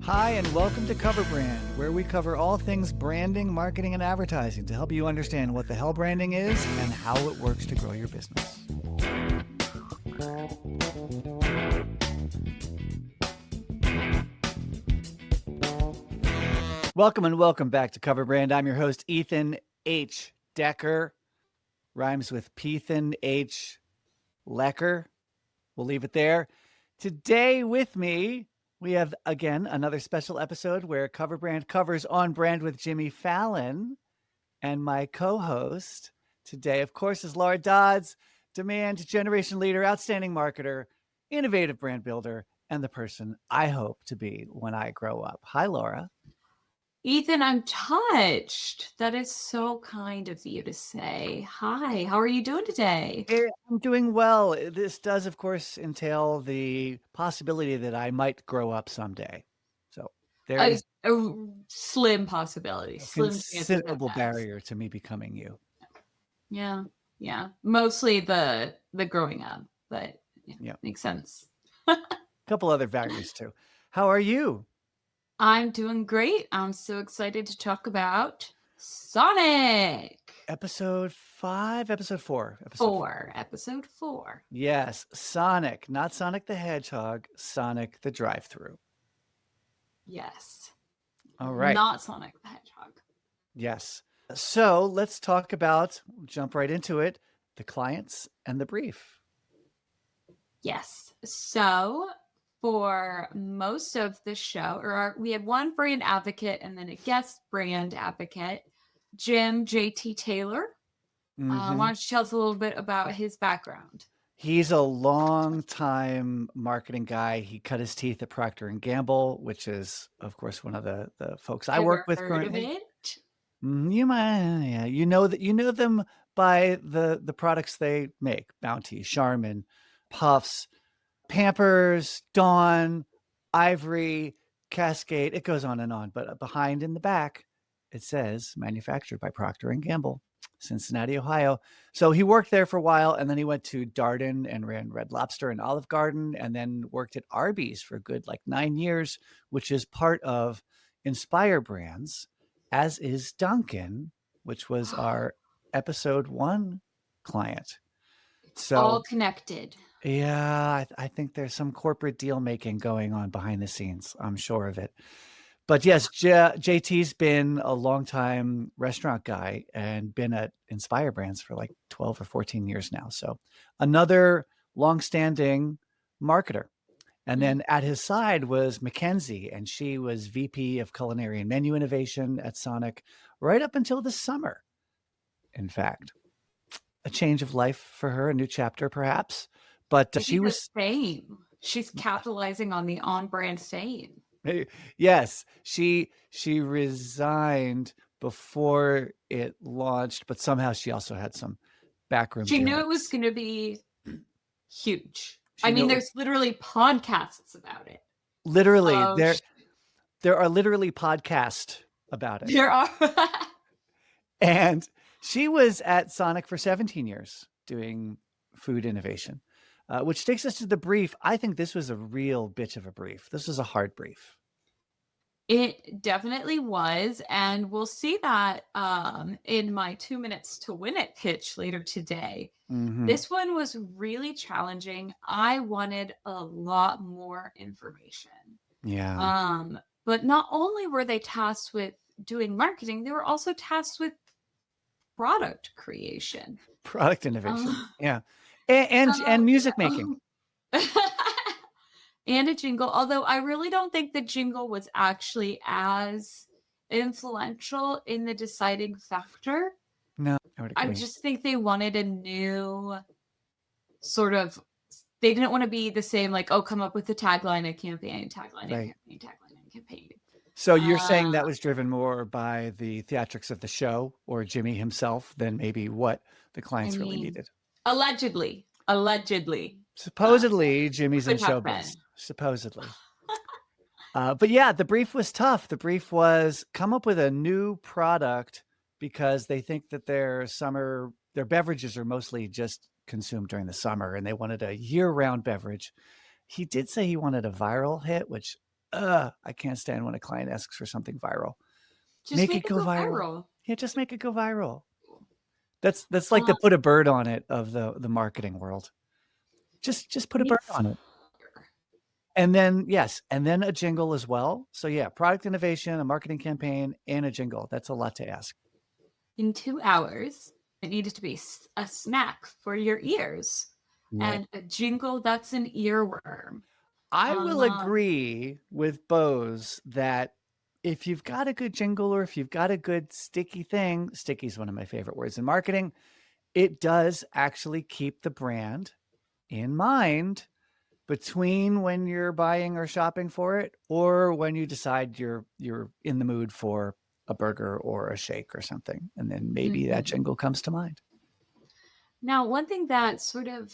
Hi, and welcome to Cover Brand, where we cover all things branding, marketing, and advertising to help you understand what the hell branding is and how it works to grow your business. Welcome and welcome back to Cover Brand. I'm your host, Ethan H. Decker. Rhymes with Pethan H. Lecker. We'll leave it there. Today with me, we have, again, another special episode where Cover Brand covers On Brand with Jimmy Fallon. And my co-host today, of course, is Laura Dodds, demand generation leader, outstanding marketer, innovative brand builder, and the person I hope to be when I grow up. Hi, Laura. Ethan, I'm touched. That is so kind of you to say. Hi, how are you doing today? I'm doing well. This does, of course, entail the possibility that I might grow up someday. So there is A slim possibility, a slim chances at considerable that. barrier to me becoming you. Yeah. Mostly the growing up, but Yeah. makes sense. A couple other barriers too. How are you? I'm doing great. I'm so excited to talk about Sonic. Episode 5, episode 4. Episode 4. Yes, Sonic, not Sonic the Hedgehog, Sonic the Drive-Thru. Yes. All right. Not Sonic the Hedgehog. Yes. So let's talk about, jump right into it, the clients and the brief. Yes. So for most of the show, we had one brand advocate and then a guest brand advocate, Jim JT Taylor. Why don't you tell us a little bit about his background? He's a long-time marketing guy. He cut his teeth at Procter & Gamble, which is, of course, one of the folks I work with currently. Heard of it? You might, yeah. You know them by the products they make: Bounty, Charmin, Puffs, Pampers, Dawn, Ivory, Cascade. It goes on and on. But behind in the back, it says manufactured by Procter & Gamble, Cincinnati, Ohio. So he worked there for a while, and then he went to Darden and ran Red Lobster and Olive Garden, and then worked at Arby's for a good 9 years, which is part of Inspire Brands, as is Duncan, which was our episode 1 client. It's all connected. Yeah, I think there's some corporate deal making going on behind the scenes. I'm sure of it. But yes, JT's been a longtime restaurant guy and been at Inspire Brands for 12 or 14 years now. So another longstanding marketer. And then at his side was Mackenzie, and she was VP of Culinary and Menu Innovation at Sonic right up until the summer. In fact, a change of life for her, a new chapter perhaps. But she was fame. She's capitalizing on the on-brand fame. Yes, she resigned before it launched, but somehow she also had some backroom. She knew it was going to be huge. There's literally podcasts about it. Literally, there are literally podcasts about it. There are. And she was at Sonic for 17 years doing food innovation. Which takes us to the brief. I think this was a real bitch of a brief. This was a hard brief. It definitely was. And we'll see that in my 2 minutes to win it pitch later today. Mm-hmm. This one was really challenging. I wanted a lot more information. Yeah. But not only were they tasked with doing marketing, they were also tasked with product creation. Product innovation. Yeah. And music making. And a jingle, although I really don't think the jingle was actually as influential in the deciding factor. No, I would agree. I just think they wanted a new sort of, they didn't want to be the same, come up with a tagline, a campaign, tagline, a campaign. So you're saying that was driven more by the theatrics of the show or Jimmy himself than maybe what the clients really needed? Allegedly. Supposedly, Jimmy's in showbiz. Supposedly. But yeah, the brief was tough. The brief was come up with a new product because they think that their beverages are mostly just consumed during the summer, and they wanted a year-round beverage. He did say he wanted a viral hit, which I can't stand when a client asks for something viral. Just Make it make it go go viral. viral. Yeah, just make it go viral. That's like Uh, the put a bird on it of the marketing world. Just put a bird on it. And then, yes, and then a jingle as well. So yeah, product innovation, a marketing campaign, and a jingle. That's a lot to ask. In 2 hours, it needed to be a snack for your ears. Right. And a jingle that's an earworm. I will agree with Bose that if you've got a good jingle or if you've got a good sticky thing, sticky is one of my favorite words in marketing, it does actually keep the brand in mind between when you're buying or shopping for it or when you decide you're in the mood for a burger or a shake or something. And then maybe that jingle comes to mind. Now, one thing that sort of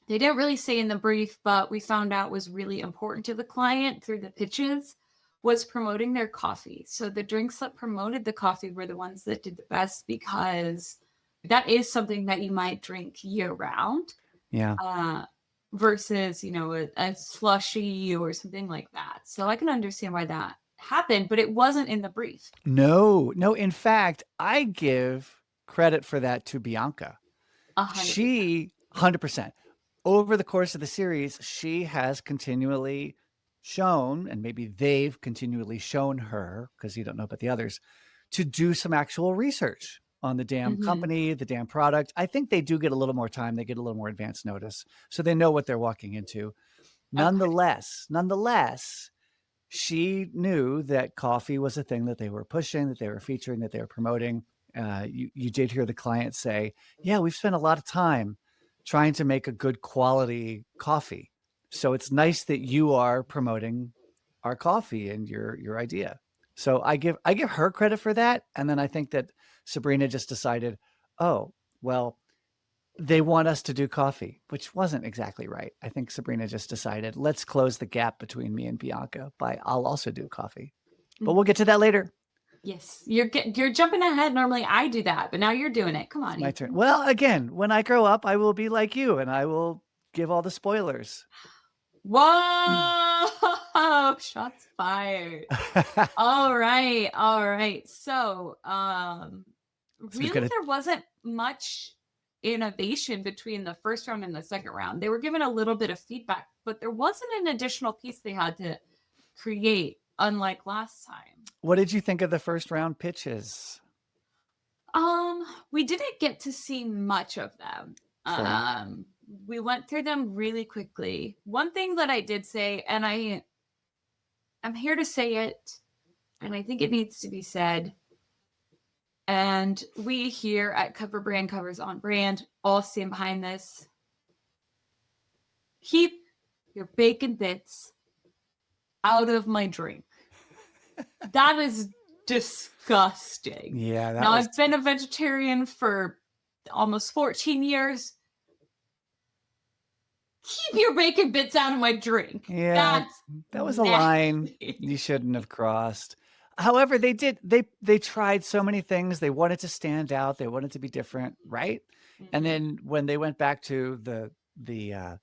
they didn't really say in the brief, but we found out was really important to the client through the pitches was promoting their coffee. So the drinks that promoted the coffee were the ones that did the best because that is something that you might drink year round. Yeah. Versus, a slushy or something like that. So I can understand why that happened, but it wasn't in the brief. No. In fact, I give credit for that to Bianca. 100%. She 100%. Over the course of the series, she has continually shown, and maybe they've continually shown her, because you don't know about the others, to do some actual research on the damn company, the damn product. I think they do get a little more time. They get a little more advance notice. So they know what they're walking into. Nonetheless, she knew that coffee was a thing that they were pushing, that they were featuring, that they were promoting. You did hear the client say, yeah, we've spent a lot of time trying to make a good quality coffee. So it's nice that you are promoting our coffee and your idea. So I give her credit for that. And then I think that Sabrina just decided, oh, well, they want us to do coffee, which wasn't exactly right. I think Sabrina just decided, let's close the gap between me and Bianca by I'll also do coffee. But we'll get to that later. Yes, you're jumping ahead. Normally I do that, but now you're doing it. Come on. It's my turn. Well, again, when I grow up, I will be like you and I will give all the spoilers. Whoa! Shots fired. All right. So, really, there wasn't much innovation between the first round and the second round. They were given a little bit of feedback, but there wasn't an additional piece they had to create, unlike last time. What did you think of the first round pitches? We didn't get to see much of them. We went through them really quickly. One thing that I did say, and I'm here to say it, and I think it needs to be said. And we here at Cover Brand Covers on Brand all stand behind this. Keep your bacon bits out of my drink. That is disgusting. Yeah. Now, I've been a vegetarian for almost 14 years. Keep your bacon bits out of my drink. Yeah, that was a line you shouldn't have crossed. However, they tried so many things. They wanted to stand out. They wanted to be different, right? And then when they went back to the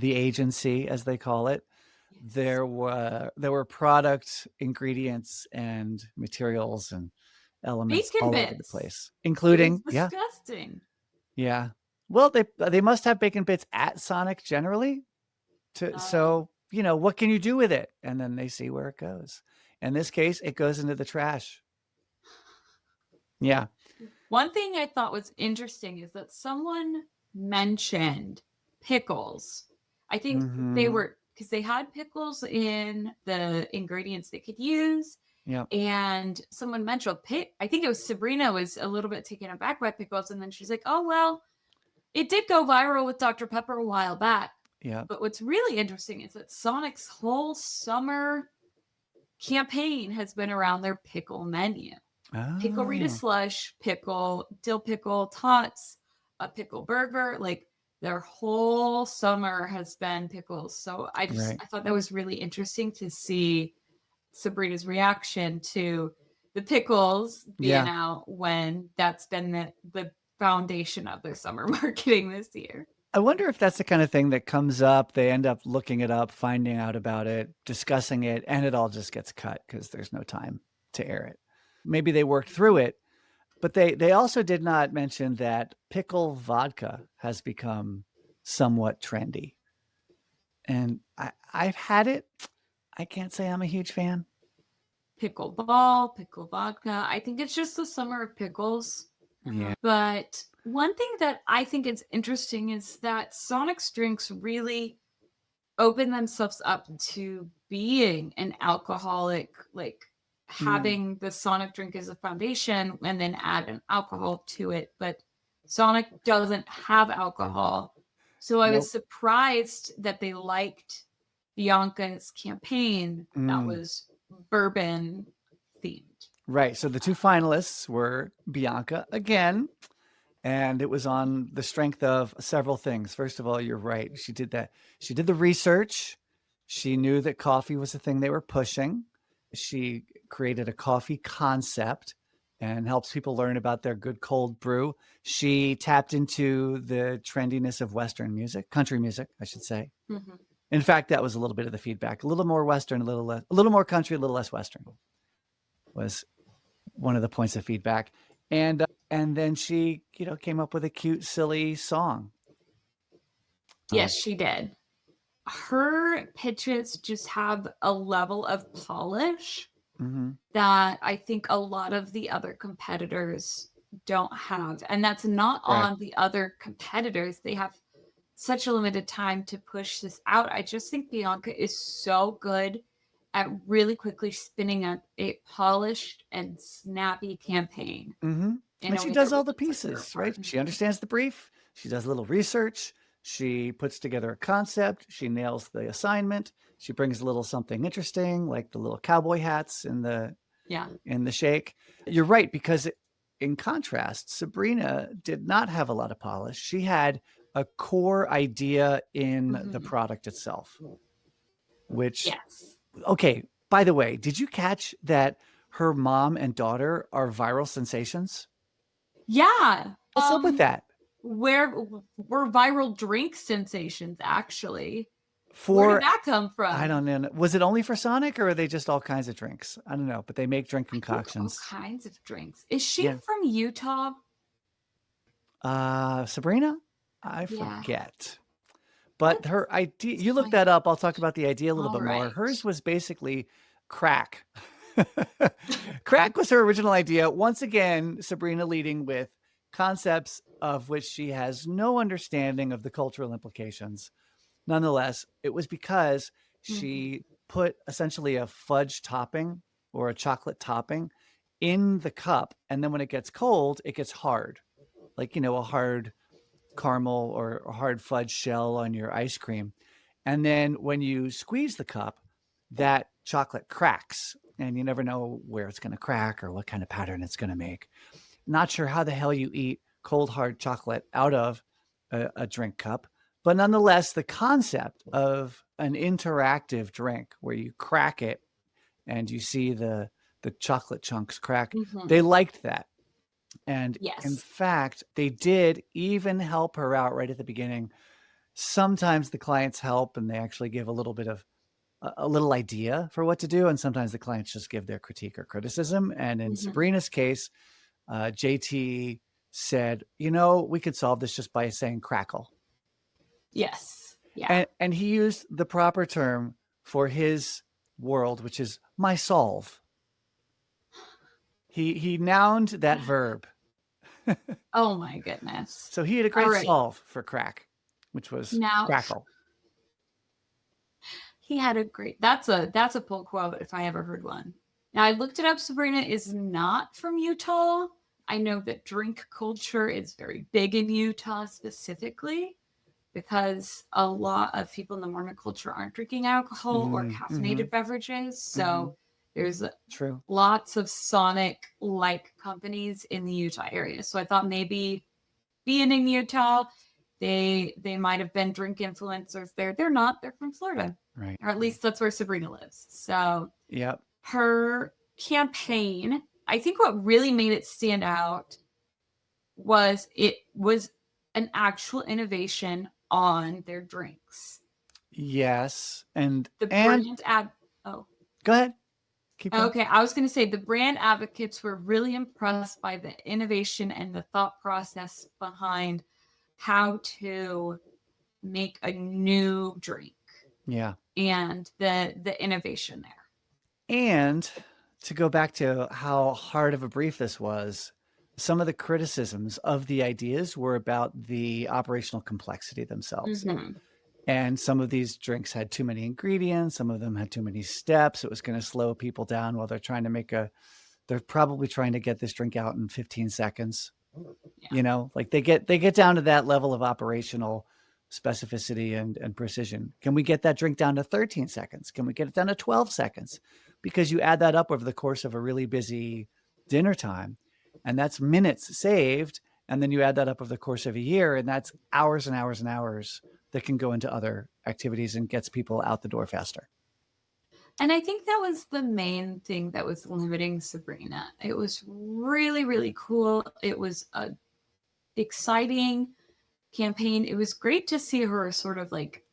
agency, as they call it, there were product ingredients and materials and elements bacon all bits. over the place, including disgusting. Yeah. Well, they must have bacon bits at Sonic generally. So, what can you do with it? And then they see where it goes. In this case, it goes into the trash. Yeah. One thing I thought was interesting is that someone mentioned pickles. I think they were, because they had pickles in the ingredients they could use. Yeah. And someone mentioned I think it was Sabrina was a little bit taken aback by pickles. And then she's like, oh, well, it did go viral with Dr. Pepper a while back. Yeah. But what's really interesting is that Sonic's whole summer campaign has been around their pickle menu. Oh. Pickle Rita slush, pickle, dill pickle tots, a pickle burger. Like their whole summer has been pickles. So I thought that was really interesting to see Sabrina's reaction to the pickles being out when that's been the foundation of their summer marketing this year. I wonder if that's the kind of thing that comes up. They end up looking it up, finding out about it, discussing it, and it all just gets cut because there's no time to air it. Maybe they worked through it, but they also did not mention that pickle vodka has become somewhat trendy. And I've had it. I can't say I'm a huge fan. Pickleball, pickle vodka. I think it's just the summer of pickles. Yeah. But one thing that I think is interesting is that Sonic's drinks really open themselves up to being an alcoholic, like having the Sonic drink as a foundation and then add an alcohol to it. But Sonic doesn't have alcohol. So I was Nope. surprised that they liked Bianca's campaign that was bourbon themed. Right. So the two finalists were Bianca again, and it was on the strength of several things. First of all, you're right. She did that. She did the research. She knew that coffee was the thing they were pushing. She created a coffee concept and helps people learn about their good cold brew. She tapped into the trendiness of Western music, country music, I should say. Mm-hmm. In fact, that was a little bit of the feedback. A little more Western, a little more country, a little less Western was one of the points of feedback. And then she, came up with a cute, silly song. Yes, she did. Her pitches just have a level of polish that I think a lot of the other competitors don't have. And that's not on the other competitors. They have such a limited time to push this out. I just think Bianca is so good at really quickly spinning up a polished and snappy campaign. And she does all the pieces, right? She understands the brief. She does a little research. She puts together a concept. She nails the assignment. She brings a little something interesting, like the little cowboy hats in the shake. You're right, because in contrast, Sabrina did not have a lot of polish. She had a core idea in the product itself, which, okay, by the way, did you catch that her mom and daughter are viral sensations? Yeah. What's up with that? We're viral drink sensations, actually. Where did that come from? I don't know. Was it only for Sonic, or are they just all kinds of drinks? I don't know, but they make drink concoctions. All kinds of drinks. Is she from Utah? Sabrina? I forget. But her idea, you look that up. I'll talk about the idea a little bit more. Hers was basically crack. Crack was her original idea. Once again, Sabrina leading with concepts of which she has no understanding of the cultural implications. Nonetheless, it was because she put essentially a fudge topping or a chocolate topping in the cup. And then when it gets cold, it gets hard, like, a hard caramel or a hard fudge shell on your ice cream. And then when you squeeze the cup, that chocolate cracks, and you never know where it's going to crack or what kind of pattern it's going to make. Not sure how the hell you eat cold, hard chocolate out of a drink cup. But nonetheless, the concept of an interactive drink where you crack it and you see the chocolate chunks crack, they liked that. And in fact, they did even help her out right at the beginning. Sometimes the clients help and they actually give a little bit of a little idea for what to do. And sometimes the clients just give their critique or criticism. And in Sabrina's case, JT said, we could solve this just by saying crackle. Yes. Yeah. And he used the proper term for his world, which is my solve. He nouned that verb. Oh my goodness. So he had a great solve for crack, which was crackle. He had a great, that's a pull quote if I ever heard one. Now I looked it up. Sabrina is not from Utah. I know that drink culture is very big in Utah specifically because a lot of people in the Mormon culture aren't drinking alcohol or caffeinated beverages. So there's lots of Sonic-like companies in the Utah area. So I thought maybe being in Utah, they might have been drink influencers there. They're not. They're from Florida. Right. Or at least that's where Sabrina lives. So her campaign, I think what really made it stand out was it was an actual innovation on their drinks. Yes. And The brand ad. Oh, go ahead. Keep going. okay. I was going to say the brand advocates were really impressed by the innovation and the thought process behind how to make a new drink Yeah. and the innovation there. And to go back to how hard of a brief this was, some of the criticisms of the ideas were about the operational complexity themselves. Mm-hmm. And some of these drinks had too many ingredients. Some of them had too many steps. It was going to slow people down while they're trying to they're probably trying to get this drink out in 15 seconds. Yeah. Like they get down to that level of operational specificity and precision. Can we get that drink down to 13 seconds? Can we get it down to 12 seconds? Because you add that up over the course of a really busy dinner time, and that's minutes saved. And then you add that up over the course of a year, and that's hours and hours and hours that can go into other activities and gets people out the door faster. And I think that was the main thing that was limiting Sabrina. It was really, really cool. It was a exciting campaign. It was great to see her sort of like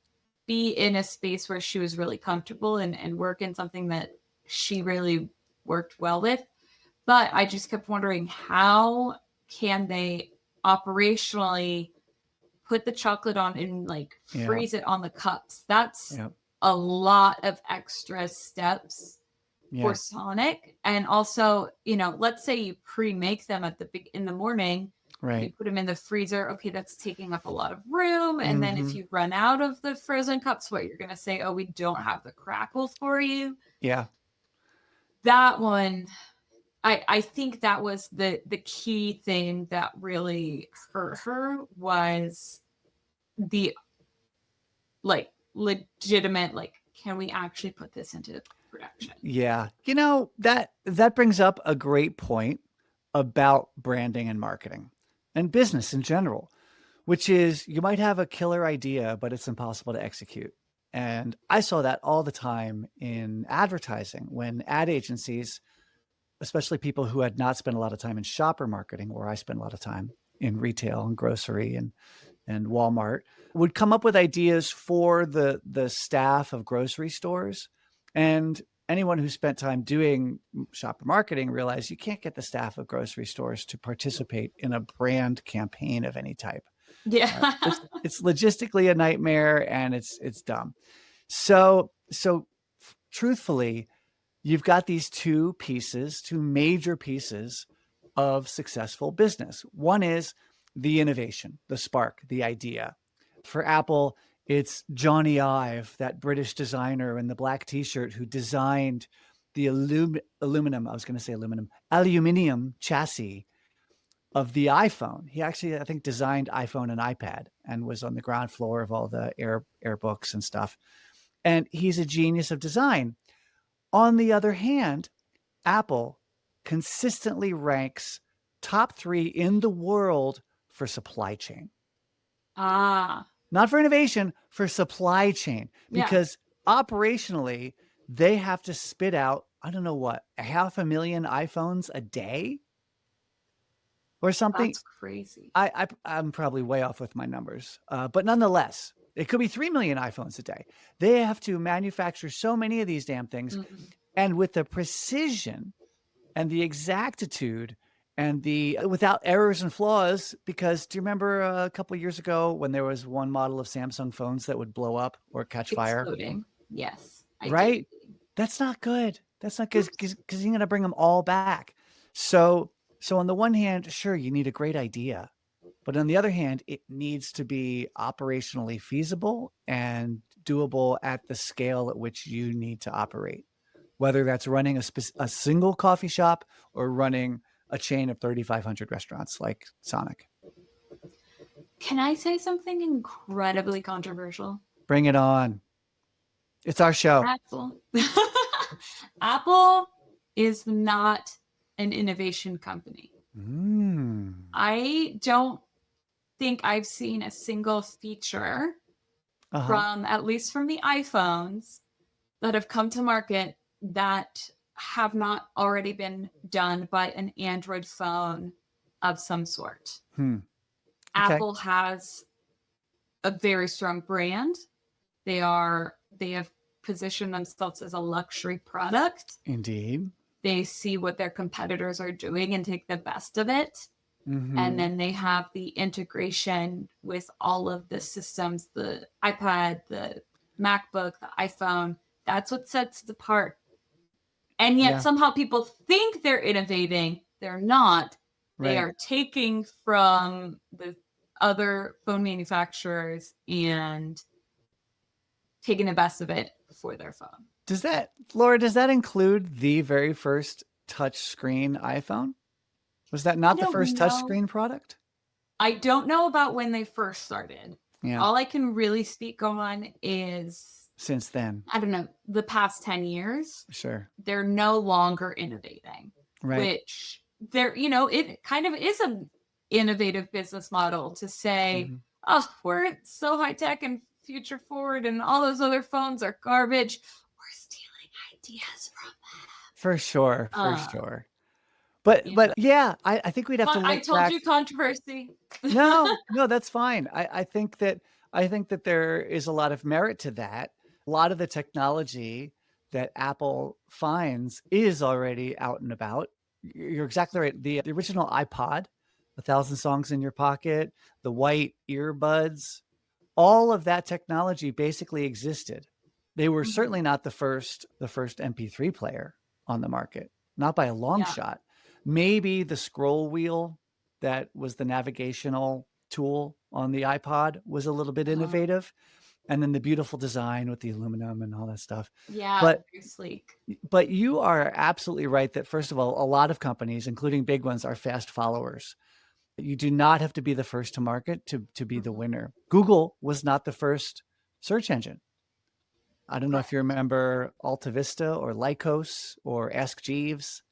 be in a space where she was really comfortable and work in something that she really worked well with. But I just kept wondering, how can they operationally put the chocolate on and like freeze it on the cups? That's a lot of extra steps for Sonic. And also, let's say you pre-make them in the morning. Right. You put them in the freezer. Okay, that's taking up a lot of room. And then if you run out of the frozen cups, what you're going to say, oh, we don't have the crackles for you. Yeah. That one, I think that was the key thing that really hurt her, was the like legitimate, like, can we actually put this into production? Yeah. That brings up a great point about branding and marketing and business in general, which is you might have a killer idea, but it's impossible to execute. And I saw that all the time in advertising when ad agencies, especially people who had not spent a lot of time in shopper marketing, where I spent a lot of time in retail and grocery and Walmart, would come up with ideas for the staff of grocery stores. And anyone who spent time doing shopper marketing realized you can't get the staff of grocery stores to participate in a brand campaign of any type. Yeah. It's logistically a nightmare, and it's dumb. So truthfully, you've got these two major pieces of successful business. One is the innovation, the spark, the idea. For Apple, it's Johnny Ive, that British designer in the black t-shirt who designed the aluminium chassis of the iPhone. He actually, I think, designed iPhone and iPad and was on the ground floor of all the Air books and stuff. And he's a genius of design. On the other hand, Apple consistently ranks top 3 in the world for supply chain. Not for innovation, for supply chain. Because operationally, they have to spit out, I don't know what, 500,000 iPhones a day or something. That's crazy. I'm probably way off with my numbers. But nonetheless, it could be 3 million iPhones a day. They have to manufacture so many of these damn things. Mm-hmm. And with the precision and the exactitude and without errors and flaws, because do you remember a couple of years ago when there was one model of Samsung phones that would blow up or catch fire? Yes. Right? That's not good. That's not good because you're going to bring them all back. So on the one hand, sure, you need a great idea. But on the other hand, it needs to be operationally feasible and doable at the scale at which you need to operate. Whether that's running a single coffee shop or running a chain of 3,500 restaurants like Sonic. Can I say something incredibly controversial? Bring it on. It's our show. Apple is not an innovation company. I don't think I've seen a single feature at least from the iPhones that have come to market that have not already been done by an Android phone of some sort. Apple has a very strong brand. They have positioned themselves as a luxury product. Indeed. They see what their competitors are doing and take the best of it. And then they have the integration with all of the systems, the iPad, the MacBook, the iPhone. That's what sets it apart. And yet somehow people think they're innovating. They're not. They Right. are taking from the other phone manufacturers and taking the best of it for their phone. Laura, does that include the very first touchscreen iPhone? Was that I not the don't first know. touchscreen product? I don't know about when they first started. Yeah. All I can really speak on is, Since then. I don't know, the past 10 years. Sure. They're no longer innovating, Right. which it kind of is an innovative business model to say, oh, we're so high tech and future forward and all those other phones are garbage. We're stealing ideas from them. For sure. But yeah, I think we'd have to I look told back. you controversy. No, that's fine. I think that there is a lot of merit to that. A lot of the technology that Apple finds is already out and about. You're exactly right. The original iPod, 1,000 songs in your pocket, the white earbuds, all of that technology basically existed. They were certainly not the first MP3 player on the market, not by a long shot. Maybe the scroll wheel that was the navigational tool on the iPod was a little bit innovative. And then the beautiful design with the aluminum and all that stuff. Yeah, but very sleek. But you are absolutely right that, first of all, a lot of companies, including big ones, are fast followers. You do not have to be the first to market to be the winner. Google was not the first search engine. I don't know if you remember Alta Vista or Lycos or Ask Jeeves.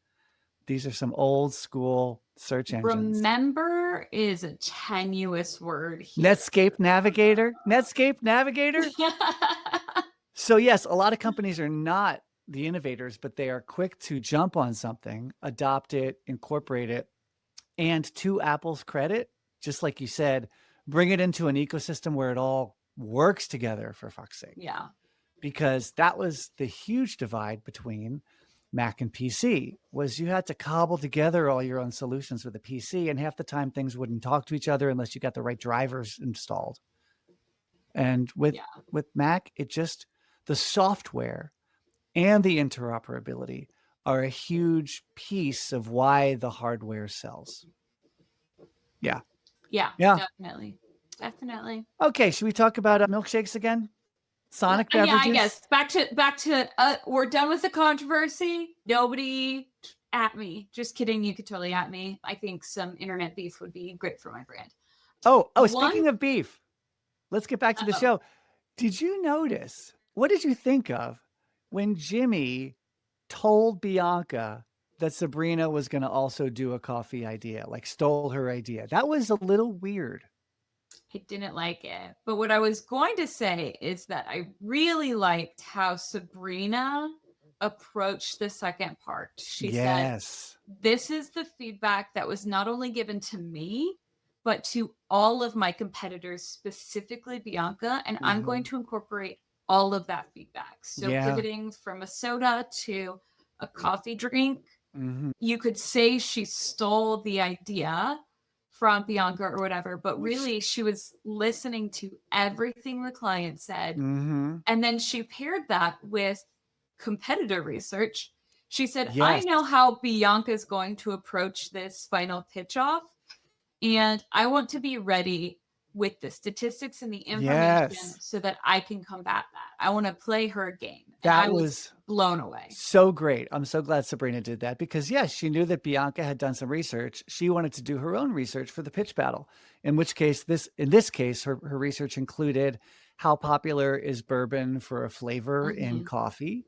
These are some old school search engines. Remember is a tenuous word here. Netscape Navigator. So yes, a lot of companies are not the innovators, but they are quick to jump on something, adopt it, incorporate it. And to Apple's credit, just like you said, bring it into an ecosystem where it all works together, for fuck's sake. Yeah. Because that was the huge divide between Mac and PC, was you had to cobble together all your own solutions with a PC, and half the time things wouldn't talk to each other unless you got the right drivers installed. And with Mac, the software and the interoperability are a huge piece of why the hardware sells. Yeah. Definitely. Okay, should we talk about milkshakes again? Sonic beverages? Yeah, I guess. Back to we're done with the controversy. Nobody at me. Just kidding, you could totally at me. I think some internet beef would be great for my brand. Speaking of beef, let's get back to the show. Did you notice, what did you think of when Jimmy told Bianca that Sabrina was going to also do a coffee idea, like stole her idea? That was a little weird. I didn't like it. But what I was going to say is that I really liked how Sabrina approached the second part. She said, this is the feedback that was not only given to me, but to all of my competitors, specifically Bianca, and I'm going to incorporate all of that feedback. So pivoting from a soda to a coffee drink, you could say she stole the idea from Bianca or whatever, but really she was listening to everything the client said. And then she paired that with competitor research. She said, I know how Bianca is going to approach this final pitch off, and I want to be ready with the statistics and the information so that I can combat that. I want to play her game. And I was blown away. So great. I'm so glad Sabrina did that because, yes, she knew that Bianca had done some research. She wanted to do her own research for the pitch battle, in which case, in this case, her research included how popular is bourbon for a flavor in coffee,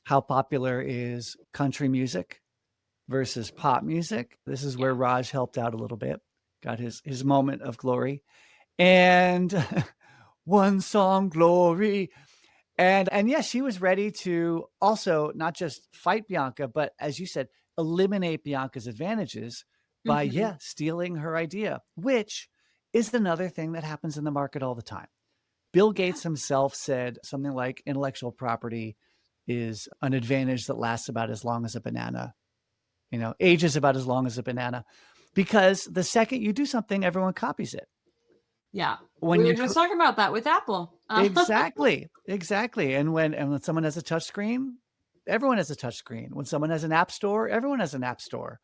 how popular is country music versus pop music. This is where Raj helped out a little bit, got his moment of glory. And one song glory. And yes, she was ready to also not just fight Bianca, but as you said, eliminate Bianca's advantages by, stealing her idea, which is another thing that happens in the market all the time. Bill Gates himself said something like intellectual property is an advantage that lasts about as long as a banana, ages about as long as a banana, because the second you do something, everyone copies it. Yeah. When We were you just talking about that with Apple. Exactly. And when someone has a touch screen, everyone has a touch screen. When someone has an app store, everyone has an app store.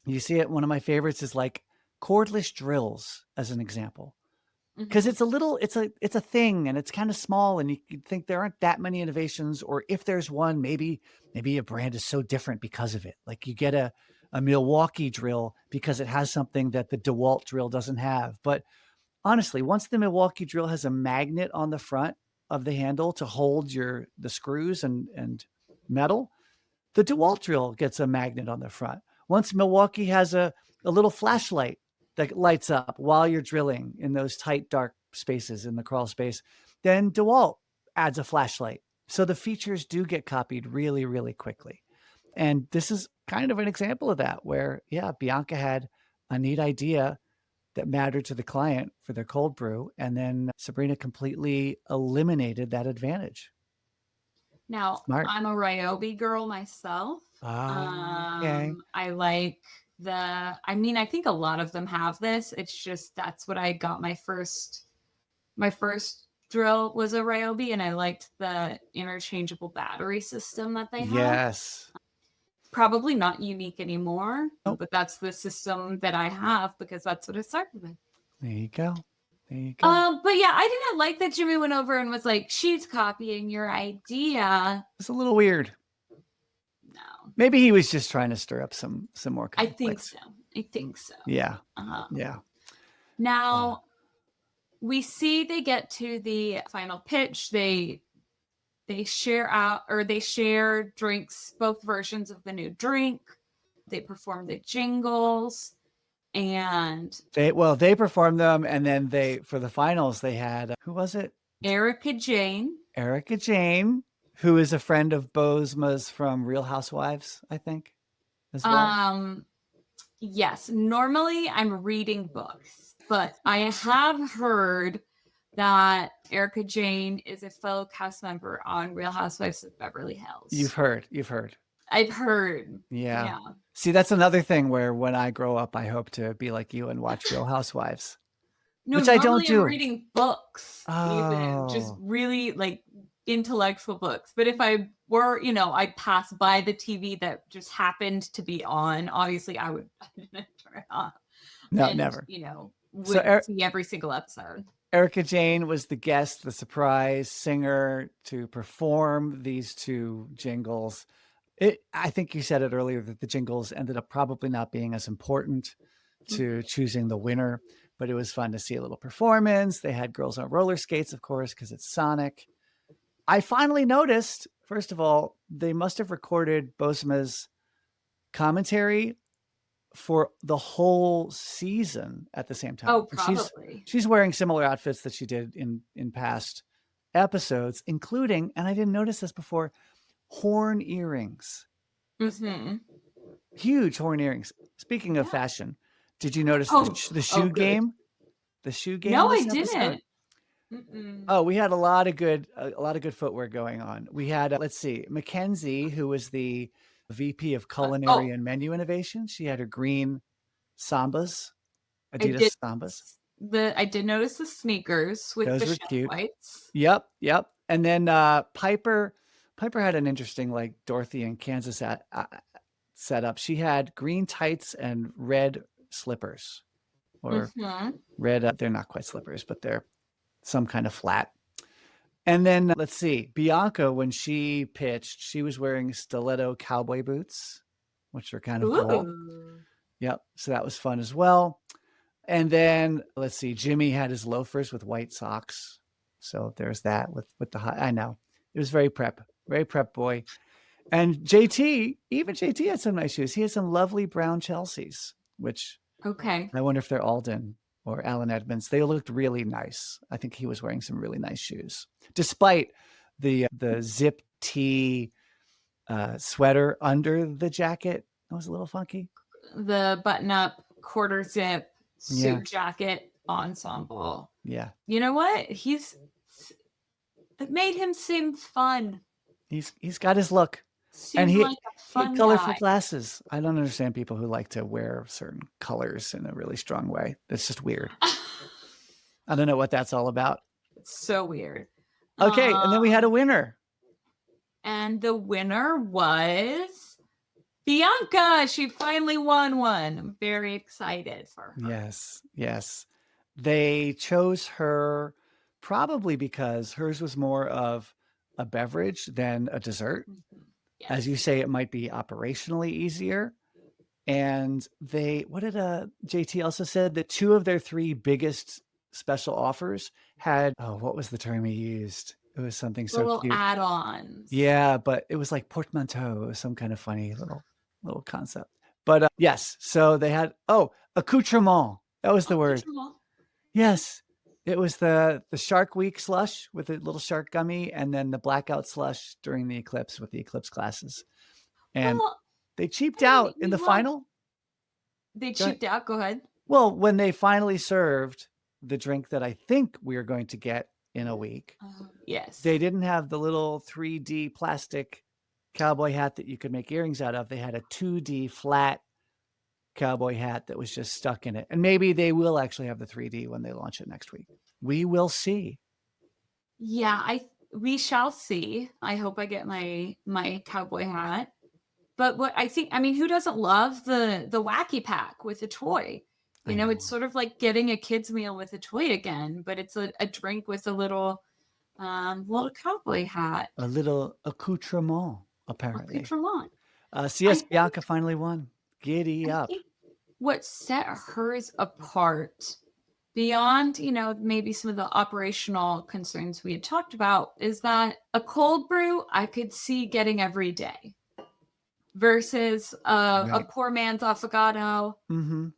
You see it. One of my favorites is like cordless drills, as an example, because Mhm. it's a thing, and it's kind of small, and you think there aren't that many innovations, or if there's one, maybe a brand is so different because of it. Like you get a Milwaukee drill because it has something that the DeWalt drill doesn't have. But honestly, once the Milwaukee drill has a magnet on the front of the handle to hold the screws and metal, the DeWalt drill gets a magnet on the front. Once Milwaukee has a little flashlight that lights up while you're drilling in those tight, dark spaces in the crawl space, then DeWalt adds a flashlight. So the features do get copied really, really quickly. And this is kind of an example of that, where, yeah, Bianca had a neat idea that mattered to the client for their cold brew, and then Sabrina completely eliminated that advantage. Now, Smart. I'm a Ryobi girl myself. Okay. I like I think a lot of them have this. It's just that's what I got my first drill was a Ryobi, and I liked the interchangeable battery system that they have. Yes. Probably not unique anymore, Nope. but that's the system that I have because that's what I started with. There you go. There you go. But yeah, I did not like that Jimmy went over and was like, "She's copying your idea." It's a little weird. No, Maybe he was just trying to stir up some more I think conflicts. so. I think so. Yeah. Um, Yeah. Now we see they get to the final pitch. They share out, or they share drinks, both versions of the new drink. They perform the jingles, and They performed them, and then for the finals they had, who was it? Erica Jane. Erica Jane, who is a friend of Bozma's from Real Housewives, I think, as well. Yes, normally I'm reading books, but I have heard that Erica Jane is a fellow cast member on Real Housewives of Beverly Hills. You've heard. I've heard. Yeah. Yeah. See, that's another thing where when I grow up, I hope to be like you and watch Real Housewives, No, which I don't normally I'm do. reading books, even just Oh, really like intellectual books. But if I were, I pass by the TV that just happened to be on, obviously I would turn it on no, and, never. So would see every single episode. Erica Jane was the guest, the surprise singer to perform these two jingles. I think you said it earlier that the jingles ended up probably not being as important to choosing the winner, but it was fun to see a little performance. They had girls on roller skates, of course, because it's Sonic. I finally noticed, first of all, they must have recorded Bosma's commentary for the whole season at the same time. Oh, probably. She's wearing similar outfits that she did in past episodes, including, and I didn't notice this before, horn earrings. Mm-hmm. Huge horn earrings. Speaking of fashion, did you notice the shoe good. game? The shoe game. No, I this episode? didn't. Oh, we had a lot of good footwear going on. We had, let's see, Mackenzie, who was the VP of Culinary and Menu Innovation. She had her green Sambas, Adidas Sambas. I did notice the sneakers with Those the were shelf cute. whites. Yep. And then Piper had an interesting, like, Dorothy in Kansas setup. She had green tights and red slippers, or red. They're not quite slippers, but they're some kind of flat. And then let's see, Bianca, when she pitched, she was wearing stiletto cowboy boots, which are kind of cool. Yep. So that was fun as well. And then let's see, Jimmy had his loafers with white socks. So there's that with the hot. I know it was very prep boy. And even JT had some nice shoes. He had some lovely brown Chelseas, which I wonder if they're Alden or Alan Edmonds. They looked really nice. I think he was wearing some really nice shoes, despite the zip tee sweater under the jacket. It was a little funky. The button-up quarter zip suit jacket ensemble. Yeah. You know what? He's It made him seem fun. He's got his look. And Seemed like a he had fun colorful guy. glasses. I don't understand people who like to wear certain colors in a really strong way. That's just weird. I don't know what that's all about. It's so weird. Okay, and then we had a winner. And the winner was Bianca. She finally won one. I'm very excited for her. Yes. They chose her probably because hers was more of a beverage than a dessert. Yes. As you say, it might be operationally easier. And what did JT also said that 2 of their 3 biggest special offers had, what was the term he used? It was something so little cute. add-ons. Yeah, but it was like portmanteau. It was some kind of funny little concept. But yes, so they had, accoutrement. That was the word. Yes. It was the Shark Week slush with the little shark gummy, and then the blackout slush during the eclipse with the eclipse glasses. And they cheaped out in the final. They cheaped out? Go ahead. Well, when they finally served the drink that I think we are going to get in a week, yes, they didn't have the little 3D plastic cowboy hat that you could make earrings out of. They had a 2D flat cowboy hat that was just stuck in it. And maybe they will actually have the 3D when they launch it next week. We will see. Yeah, we shall see. I hope I get my cowboy hat. But what I think, I mean, who doesn't love the wacky pack with a toy? You know, it's sort of like getting a kid's meal with a toy again, but it's a drink with a little cowboy hat. A little accoutrement, apparently. Accoutrement. So yes, Bianca finally won. Giddy up. What set hers apart, beyond, maybe some of the operational concerns we had talked about, is that a cold brew I could see getting every day versus a poor man's affogato. Mm-hmm.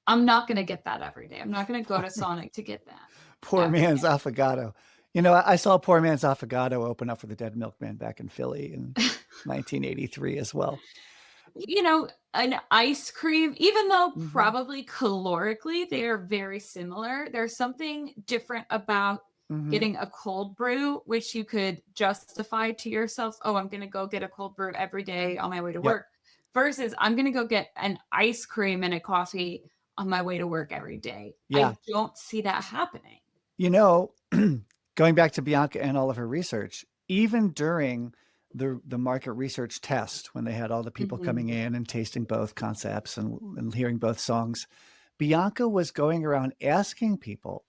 I'm not going to get that every day. I'm not going to go to Sonic to get that. Poor man's affogato. I saw Poor Man's Affogato open up for the Dead Milkman back in Philly in 1983 as well. An ice cream, even though probably calorically they are very similar, there's something different about getting a cold brew, which you could justify to yourself. Oh, I'm going to go get a cold brew every day on my way to work, versus I'm going to go get an ice cream and a coffee on my way to work every day. Yeah. I don't see that happening. Going back to Bianca and all of her research, even during the market research test, when they had all the people coming in and tasting both concepts and hearing both songs, Bianca was going around asking people,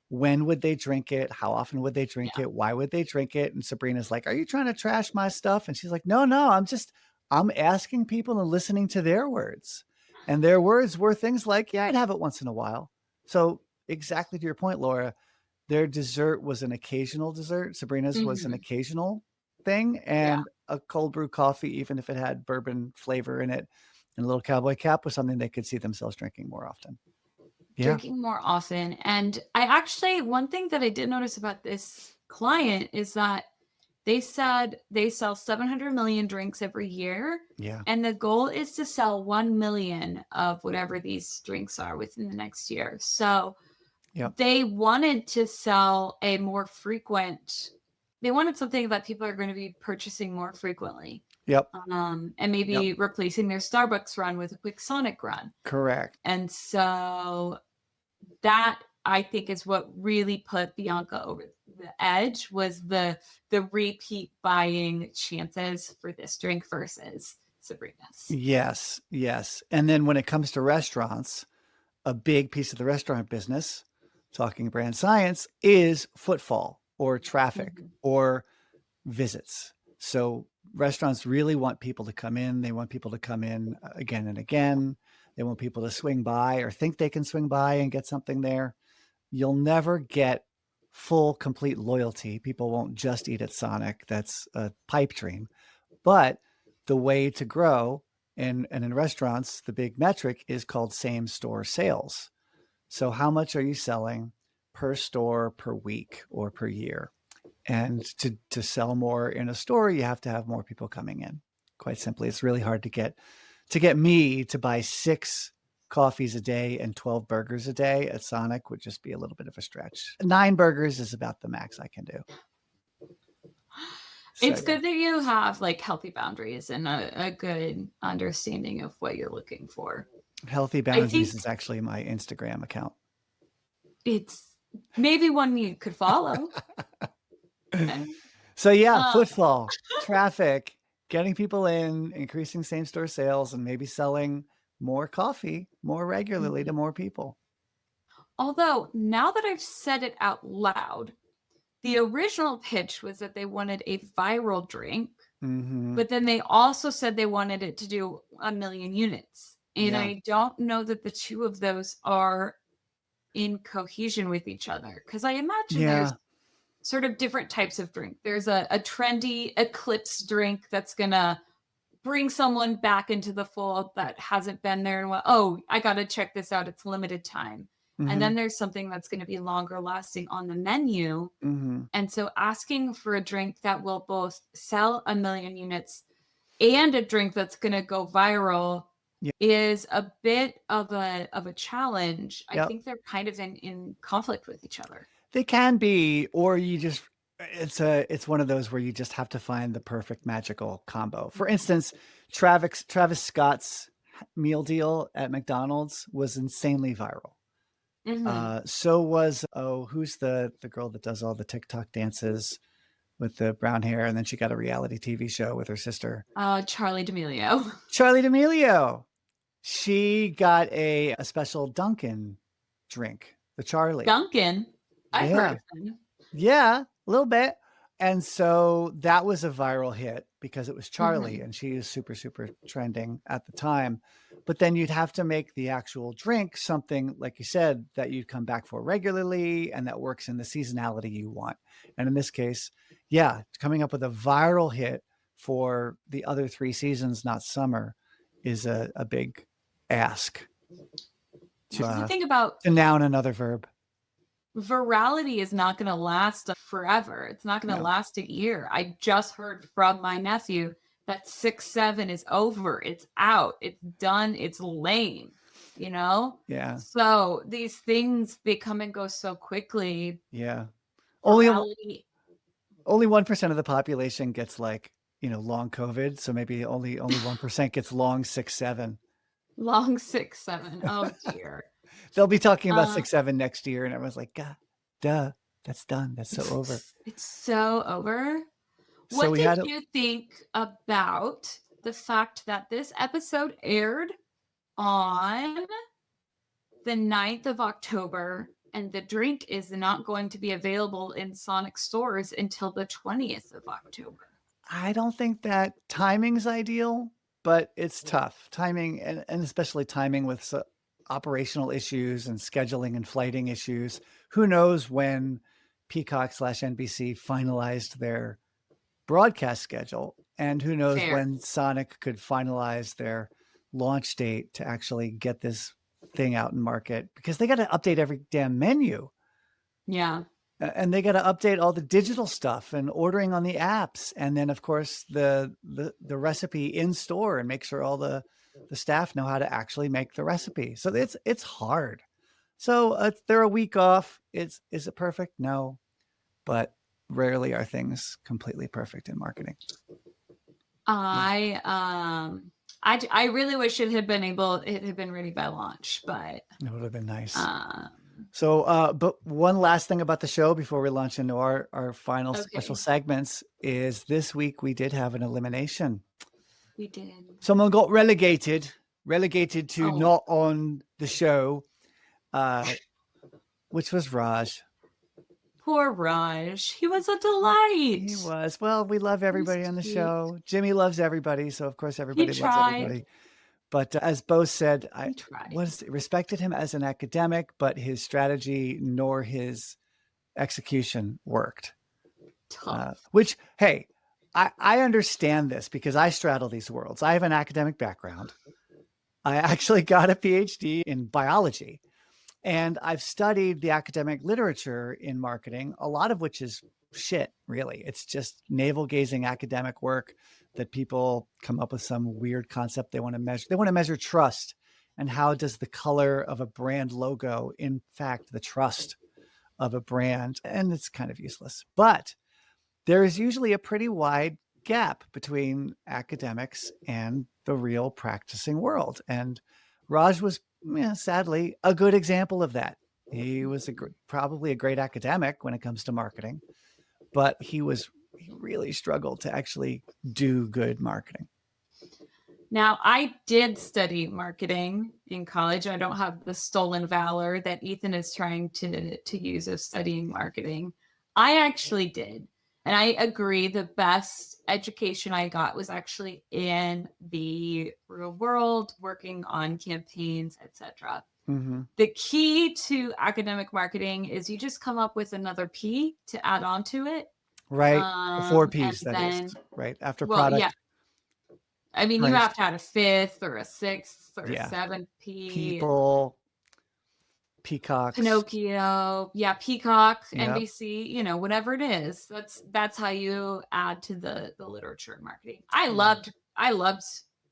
when would they drink it? How often would they drink it? Why would they drink it? And Sabrina's like, are you trying to trash my stuff? And she's like, no, I'm asking people and listening to their words. And their words were things like, I'd have it once in a while. So exactly to your point, Laura, their dessert was an occasional dessert. Sabrina's was an occasional thing. And a cold brew coffee, even if it had bourbon flavor in it and a little cowboy cap, was something they could see themselves drinking more often. Drinking more often. And one thing that I did notice about this client is that they said they sell 700 million drinks every year. Yeah. And the goal is to sell 1 million of whatever these drinks are within the next year. So they wanted to sell they wanted something that people are going to be purchasing more frequently. Yep. And maybe replacing their Starbucks run with a quick Sonic run. Correct. And so that, I think, is what really put Bianca over the edge, was the repeat buying chances for this drink versus Sabrina's. Yes. And then when it comes to restaurants, a big piece of the restaurant business, talking brand science, is footfall or traffic or visits. So restaurants really want people to come in. They want people to come in again and again. They want people to swing by or think they can swing by and get something there. You'll never get full, complete loyalty. People won't just eat at Sonic. That's a pipe dream. But the way to grow, and in restaurants, the big metric is called same store sales. So how much are you selling per store, per week, or per year? And to sell more in a store, you have to have more people coming in. Quite simply, it's really hard to get me to buy 6 coffees a day and 12 burgers a day at Sonic would just be a little bit of a stretch. 9 burgers is about the max I can do. So It's yeah, good that you have like healthy boundaries and a good understanding of what you're looking for. healthy I think boundaries is actually my Instagram account. it's maybe one you could follow. Okay. So yeah, Uh, footfall, traffic, getting people in, increasing same store sales, and maybe selling more coffee more regularly to more people. Although now that I've said it out loud, the original pitch was that they wanted a viral drink, Mm-hmm. but then they also said they wanted it to do 1 million units. And Yeah. I don't know that the two of those are in cohesion with each other because I imagine there's Yeah. sort of different types of drink. There's a trendy eclipse drink that's going to bring someone back into the fold that hasn't been there and oh, I got to check this out. It's limited time. And Mm-hmm. then there's something that's going to be longer lasting on the menu. Mm-hmm. And so asking for a drink that will both sell 1 million units and a drink that's going to go viral Yeah. is a bit of a challenge. I Yep. think they're kind of in conflict with each other. They can be, or you just it's one of those where you just have to find the perfect magical combo. For instance, Travis Scott's meal deal at McDonald's was insanely viral. Mm-hmm. So was who's the girl that does all the TikTok dances with the brown hair, and then she got a reality TV show with her sister, Charlie D'Amelio. Charlie D'Amelio. She got a special Dunkin' drink, the Charlie. Duncan. I've heard Yeah, of him. yeah, a little bit. And so that was a viral hit because it was Charlie Mm-hmm. and she is super, super trending at the time. But then you'd have to make the actual drink something, like you said, that you'd come back for regularly and that works in the seasonality you want. And in this case, yeah, coming up with a viral hit for the other 3 seasons, not summer, is a big ask Because the thing about to noun another verb. virality is not going to last forever. It's not going to No. last a year. I just heard from my nephew that 6-7 is over. It's out. It's done. It's lame. You know? Yeah. So these things, they come and go so quickly. Yeah. Only Virality, only 1% of the population gets like, long COVID. So maybe only 1% gets long 6-7. long 6-7. Oh dear. They'll be talking about Uh, 6-7 next year, and everyone's like, God, duh, that's done. That's so over. it's so over. So What we did had you think about the fact that this episode aired on the 9th of October and the drink is not going to be available in Sonic stores until the 20th of October? I don't think that timing's ideal, but it's tough. Timing, and especially timing with operational issues and scheduling and flighting issues. Who knows when Peacock/NBC finalized their broadcast schedule, and who knows Fair. when Sonic could finalize their launch date to actually get this thing out in market, because they got to update every damn menu. Yeah. And they got to update all the digital stuff and ordering on the apps, and then of course the recipe in store, and make sure all the staff know how to actually make the recipe. So it's hard. So they're a week off. Is it perfect? No, but rarely are things completely perfect in marketing. I really wish it had been ready by launch, but It would have been nice. um So, but one last thing about the show before we launch into our final special okay, segments is this week we did have an elimination. we did. Someone got relegated to Oh, not on the show, which was Raj. poor Raj. He was a He delight. was. Well, we love He was everybody on the cute. show. Jimmy loves everybody, so of course He everybody loves tried. everybody. But as Bo said, I He tried. respected him as an academic, but his strategy nor his execution worked. Tough. Which, hey, I understand this because I straddle these worlds. I have an academic background. I actually got a PhD in biology, and I've studied the academic literature in marketing, a lot of which is shit, really. It's just navel gazing academic work that people come up with some weird concept they want to measure. They want to measure trust. And how does the color of a brand logo impact the trust of a brand? And it's kind of useless. But there is usually a pretty wide gap between academics and the real practicing world. And Raj was, sadly, a good example of that. He was probably a great academic when it comes to marketing, but he really struggled to actually do good marketing. Now, I did study marketing in college. I don't have the stolen valor that Ethan is trying to use of studying marketing. I actually did. And I agree the best education I got was actually in the real world, working on campaigns, etc. Mm-hmm. The key to academic marketing is you just come up with another P to add on to it. Right. The four And P's, that is, then, right? After well, yeah, product, I mean, you price, have to add a fifth or a sixth or a yeah, seventh P. people, peacocks. Pinocchio, yeah, Peacock, Yep. NBC, whatever it is. That's how you add to the literature and marketing. Yeah. I loved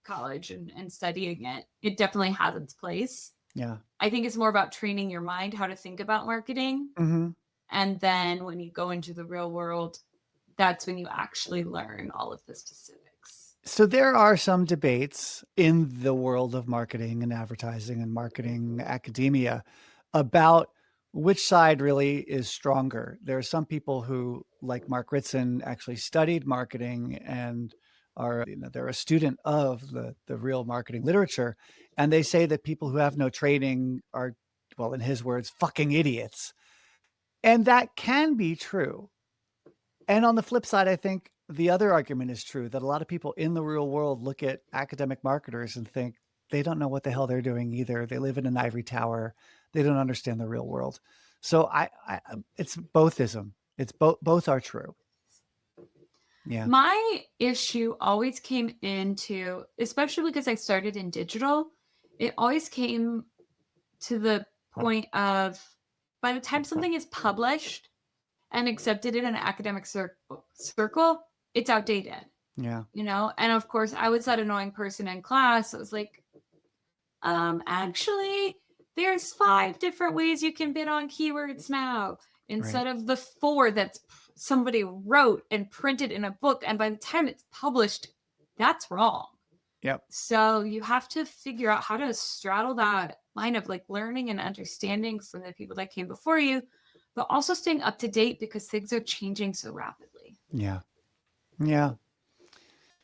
college and studying it. It definitely has its place. Yeah. I think it's more about training your mind how to think about marketing. Mm-hmm. And then when you go into the real world, that's when you actually learn all of the specifics. So there are some debates in the world of marketing and advertising and marketing academia about which side really is stronger. There are some people who, like Mark Ritson, actually studied marketing and they're a student of the real marketing literature. And they say that people who have no training are, well, in his words, fucking idiots. And that can be true. And on the flip side, I think the other argument is true, that a lot of people in the real world look at academic marketers and think they don't know what the hell they're doing either. They live in an ivory tower. They don't understand the real world. So it's bothism. It's both are true. Yeah. My issue always came into, especially because I started in digital, it always came to the point of by the time something is published and accepted in an academic circle, it's outdated, Yeah. And of course, I was that annoying person in class. I was like, actually, there's 5 different ways you can bid on keywords now Right. instead of the 4 that somebody wrote and printed in a book. And by the time it's published, that's wrong. Yep. So you have to figure out how to straddle that line of like learning and understanding from the people that came before you, but also staying up to date because things are changing so rapidly. Yeah. Yeah.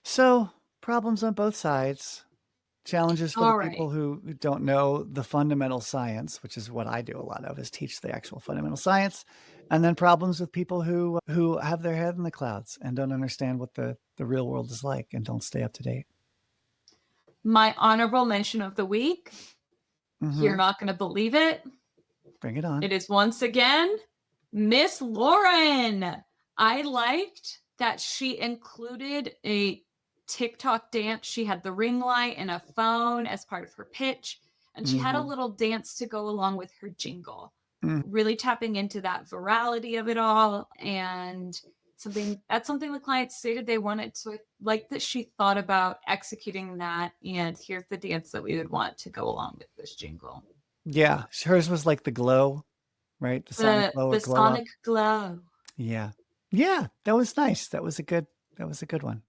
So problems on both sides. Challenges for the All right. people who don't know the fundamental science, which is what I do a lot of, is teach the actual fundamental science. And then problems with people who have their head in the clouds and don't understand what the real world is like and don't stay up to date. My honorable mention of the week. You're Mm-hmm. not going to believe it. Bring it on. It is once again Miss Lauren. I liked that she included a TikTok dance. She had the ring light and a phone as part of her pitch, and she had a Mm-hmm. little dance to go along with her jingle, Mm. really tapping into that virality of it all. And something the clients stated they wanted. So I like that she thought about executing that. And here's the dance that we would want to go along with this jingle. Yeah. Hers was like the glow, right? The sonic glow or The glow up. sonic glow. Yeah. Yeah. That was nice. That was a good one.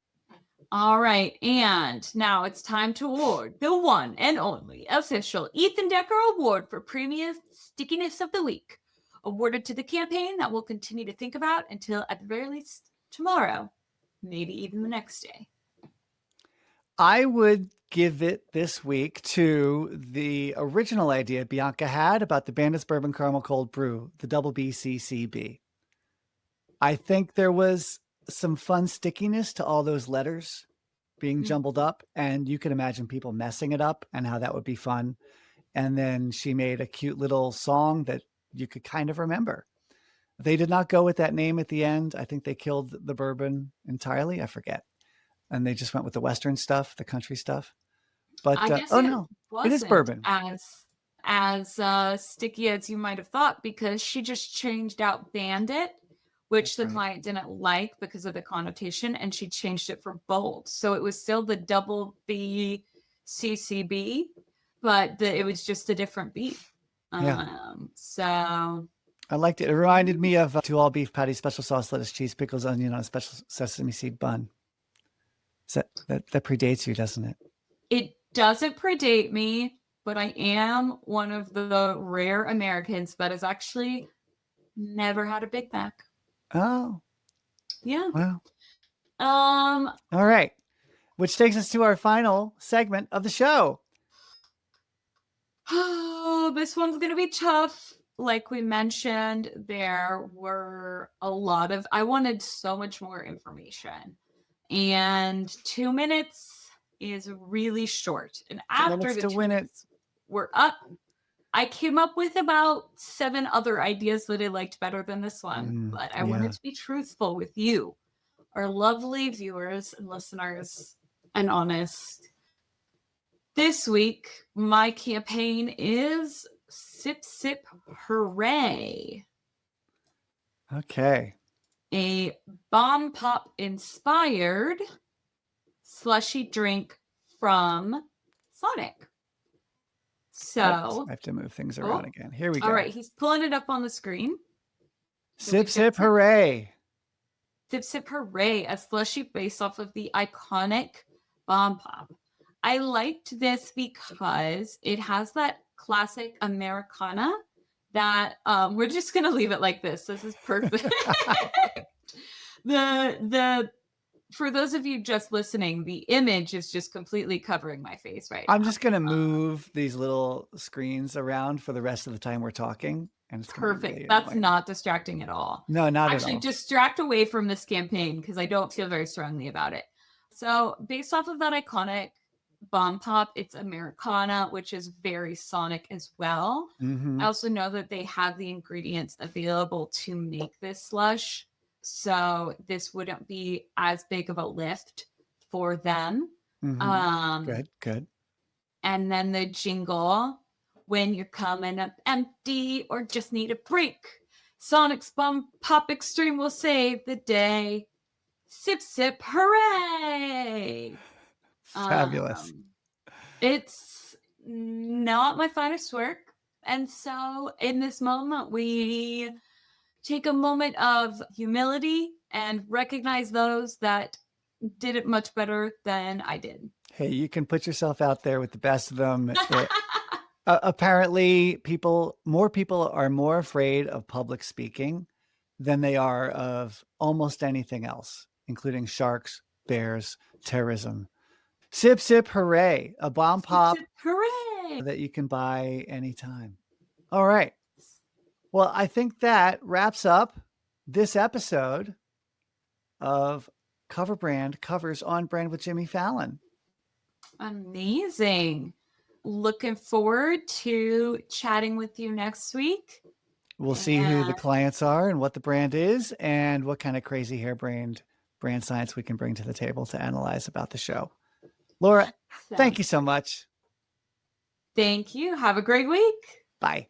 All right, and now it's time to award the one and only official Ethan Decker Award for Premium Stickiness of the Week, awarded to the campaign that we'll continue to think about until, at the very least, tomorrow, maybe even the next day. I would give it this week to the original idea Bianca had about the Bandit's Bourbon Caramel Cold Brew, the double BCCB. I think there was some fun stickiness to all those letters being jumbled up, and you can imagine people messing it up and how that would be fun. And then she made a cute little song that you could kind of remember. They did not go with that name at the end. I think they killed the bourbon entirely. I forget. And they just went with the Western stuff, the country stuff. But I guess oh it no, it is wasn't bourbon. as sticky as you might have thought, because she just changed out Bandit, which That's the right. client didn't like because of the connotation, and she changed it for bold. So it was still the double BCCB, but it was just a different beat. Yeah. So I liked it. It reminded me of 2 all beef patties, special sauce, lettuce, cheese, pickles, onion on a special sesame seed bun. That predates you, doesn't it? It doesn't predate me, but I am one of the rare Americans that has actually never had a Big Mac. Oh, Yeah. wow. Um. All right. Which takes us to our final segment of the show. Oh, this one's going to be tough. Like we mentioned, there were a lot of, I wanted so much more information. And 2 minutes is really short. And 2 after minutes the to 2 win it. minutes were up, I came up with about 7 other ideas that I liked better than this one. But I wanted to be truthful with you, our lovely viewers and listeners, and honest. This week, my campaign is Sip Sip Hooray, Okay. a bomb pop inspired slushy drink from Sonic. So, Oops, I have to move things around again. Here we go. All right, he's pulling it up on the screen. Sip Sip Hooray. Sip Sip Hooray, a slushy based off of the iconic bomb pop. I liked this because it has that classic Americana that we're just gonna leave it like this. This is perfect. the for those of you just listening, the image is just completely covering my face right now. I'm just gonna move these little screens around for the rest of the time we're talking. And it's perfect. Really That's annoying. not distracting at all. No, not Actually, at all. distract away from this campaign because I don't feel very strongly about it. So based off of that iconic bomb pop, it's Americana, which is very Sonic as well. Mm-hmm. I also know that they have the ingredients available to make this slush, so this wouldn't be as big of a lift for them. Mm-hmm. Good. And then the jingle, when you're coming up empty or just need a break, Sonic's bomb pop extreme will save the day. Sip sip hooray! Fabulous. It's not my finest work. And so in this moment, we take a moment of humility and recognize those that did it much better than I did. Hey, you can put yourself out there with the best of them. Apparently, more people are more afraid of public speaking than they are of almost anything else, including sharks, bears, terrorism. Sip Sip Hooray, a bomb pop hooray that you can buy anytime. All right. Well, I think that wraps up this episode of Cover Brand Covers on Brand with Jimmy Fallon. Amazing. Looking forward to chatting with you next week. We'll see who the clients are and what the brand is and what kind of crazy harebrained brand science we can bring to the table to analyze about the show. Laura, thank you so much. Thank you. Have a great week. Bye.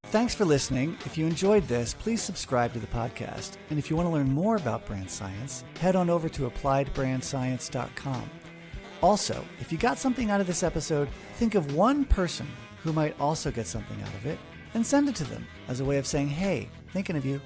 Thanks for listening. If you enjoyed this, please subscribe to the podcast. And if you want to learn more about brand science, head on over to appliedbrandscience.com. Also, if you got something out of this episode, think of one person who might also get something out of it and send it to them as a way of saying, hey, thinking of you.